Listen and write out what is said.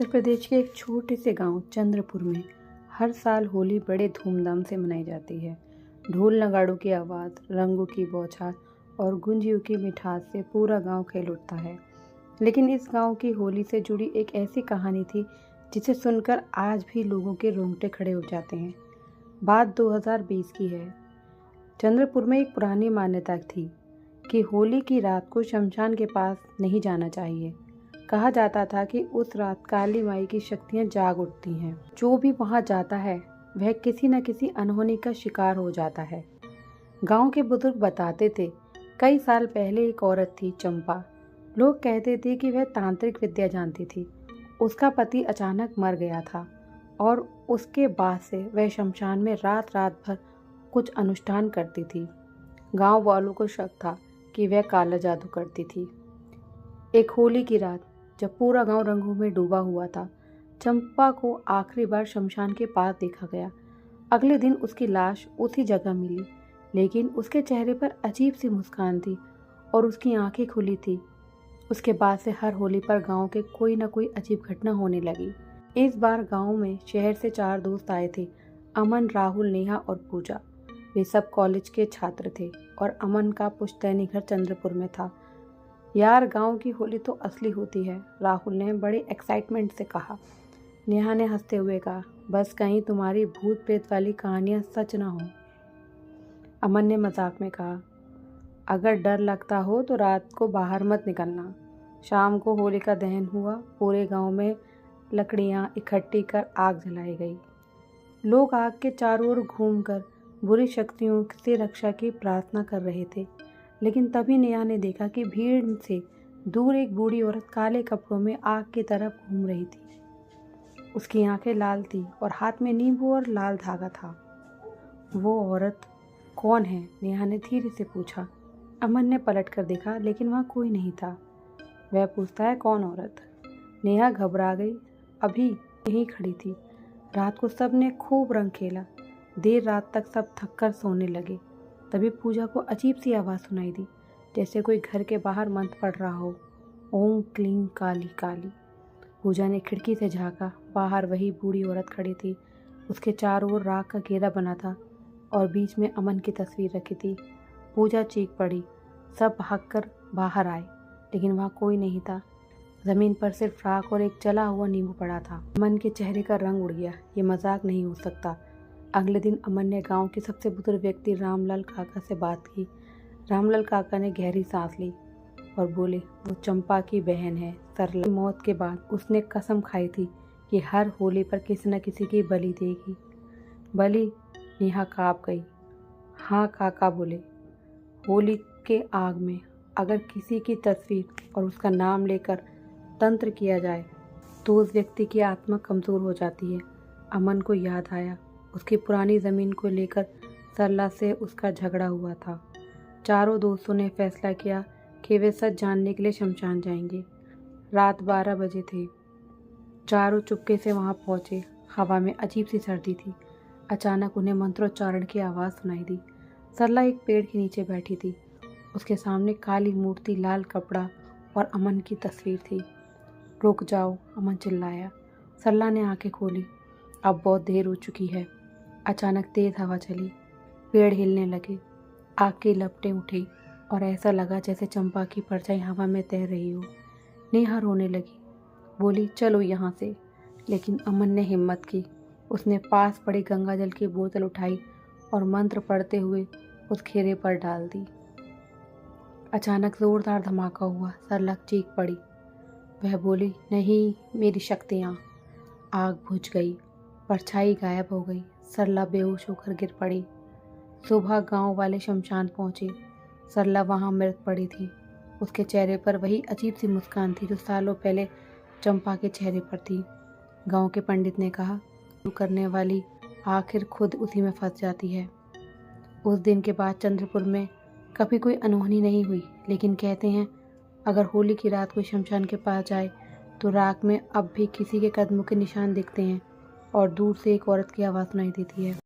उत्तर प्रदेश के एक छोटे से गांव चंद्रपुर में हर साल होली बड़े धूमधाम से मनाई जाती है। ढोल नगाड़ों की आवाज़, रंगों की बौछार और गुंजियों की मिठास से पूरा गांव खेल उठता है। लेकिन इस गांव की होली से जुड़ी एक ऐसी कहानी थी जिसे सुनकर आज भी लोगों के रोंगटे खड़े हो जाते हैं। बात 2020 की है। चंद्रपुर में एक पुरानी मान्यता थी कि होली की रात को शमशान के पास नहीं जाना चाहिए। कहा जाता था कि उस रात काली माई की शक्तियां जाग उठती हैं। जो भी वहां जाता है वह किसी न किसी अनहोनी का शिकार हो जाता है। गांव के बुजुर्ग बताते थे, कई साल पहले एक औरत थी चंपा। लोग कहते थे कि वह तांत्रिक विद्या जानती थी। उसका पति अचानक मर गया था और उसके बाद से वह शमशान में रात रात भर कुछ अनुष्ठान करती थी। गांव वालों को शक था कि वह काला जादू करती थी। एक होली की रात जब पूरा गांव रंगों में डूबा हुआ था, चंपा को आखिरी बार शमशान के पास देखा गया। अगले दिन उसकी लाश उसी जगह मिली, लेकिन उसके चेहरे पर अजीब सी मुस्कान थी और उसकी आंखें खुली थी। उसके बाद से हर होली पर गांव के कोई न कोई अजीब घटना होने लगी। इस बार गांव में शहर से 4 दोस्त आए थे, अमन, राहुल, नेहा और पूजा। वे सब कॉलेज के छात्र थे और अमन का पुश्तैनी घर चंद्रपुर में था। यार, गांव की होली तो असली होती है, राहुल ने बड़े एक्साइटमेंट से कहा। नेहा ने हंसते हुए कहा, बस कहीं तुम्हारी भूत प्रेत वाली कहानियां सच ना हो। अमन ने मजाक में कहा, अगर डर लगता हो तो रात को बाहर मत निकलना। शाम को होलिका दहन हुआ। पूरे गांव में लकड़ियां इकट्ठी कर आग जलाई गई। लोग आग के चारों ओर घूमकर बुरी शक्तियों से रक्षा की प्रार्थना कर रहे थे। लेकिन तभी नेहा ने देखा कि भीड़ से दूर एक बूढ़ी औरत काले कपड़ों में आग की तरफ घूम रही थी। उसकी आंखें लाल थी और हाथ में नींबू और लाल धागा था। वो औरत कौन है? नेहा ने धीरे से पूछा। अमन ने पलट कर देखा, लेकिन वहाँ कोई नहीं था। वह पूछता है, कौन औरत? नेहा घबरा गई। अभी यहीं खड़ी थी। रात को सब ने खूब रंग खेला। देर रात तक सब थककर सोने लगे। तभी पूजा को अजीब सी आवाज़ सुनाई दी, जैसे कोई घर के बाहर मंत्र पढ़ रहा हो। ओम क्लीं काली काली। पूजा ने खिड़की से झांका। बाहर वही बूढ़ी औरत खड़ी थी। उसके चारों ओर राख का घेरा बना था और बीच में अमन की तस्वीर रखी थी। पूजा चीख पड़ी। सब भागकर बाहर आए, लेकिन वहाँ कोई नहीं था। ज़मीन पर सिर्फ राख और एक जला हुआ नींबू पड़ा था। अमन के चेहरे का रंग उड़ गया। ये मजाक नहीं हो सकता। अगले दिन अमन ने गांव के सबसे बुजुर्ग व्यक्ति रामलाल काका से बात की। रामलाल काका ने गहरी सांस ली और बोले, वो चंपा की बहन है। सरला की मौत के बाद उसने कसम खाई थी कि हर होली पर किसी न किसी की बलि देगी। बलि? नेहा काँप गई। हाँ, काका बोले, होली के आग में अगर किसी की तस्वीर और उसका नाम लेकर तंत्र किया जाए तो उस व्यक्ति की आत्मा कमज़ोर हो जाती है। अमन को याद आया उसकी पुरानी ज़मीन को लेकर सरला से उसका झगड़ा हुआ था। चारों दोस्तों ने फैसला किया कि वे सच जानने के लिए शमशान जाएंगे। रात 12 बजे थे। चारों चुपके से वहां पहुंचे। हवा में अजीब सी सर्दी थी। अचानक उन्हें मंत्रोच्चारण की आवाज़ सुनाई दी। सरला एक पेड़ के नीचे बैठी थी। उसके सामने काली मूर्ति, लाल कपड़ा और अमन की तस्वीर थी। रुक जाओ, अमन चिल्लाया। सरला ने आंखें खोली। अब बहुत देर हो चुकी है। अचानक तेज हवा चली। पेड़ हिलने लगे। आग की लपटें उठी और ऐसा लगा जैसे चंपा की परछाई हवा में तैर रही हो। नेहा रोने लगी, बोली, चलो यहाँ से। लेकिन अमन ने हिम्मत की। उसने पास पड़ी गंगाजल की बोतल उठाई और मंत्र पढ़ते हुए उस घेरे पर डाल दी। अचानक जोरदार धमाका हुआ। सरला चीख पड़ी। वह बोली, नहीं, मेरी शक्तियाँ। आग बुझ गई। परछाई गायब हो गई। सरला बेहोश होकर गिर पड़ी। सुबह गांव वाले शमशान पहुंचे। सरला वहां मृत पड़ी थी। उसके चेहरे पर वही अजीब सी मुस्कान थी जो सालों पहले चंपा के चेहरे पर थी। गांव के पंडित ने कहा, जादू करने वाली आखिर खुद उसी में फंस जाती है। उस दिन के बाद चंद्रपुर में कभी कोई अनहोनी नहीं हुई, लेकिन कहते हैं अगर होली की रात कोई शमशान के पास जाए तो राख में अब भी किसी के कदमों के निशान दिखते हैं और दूर से एक औरत की आवाज़ सुनाई देती है।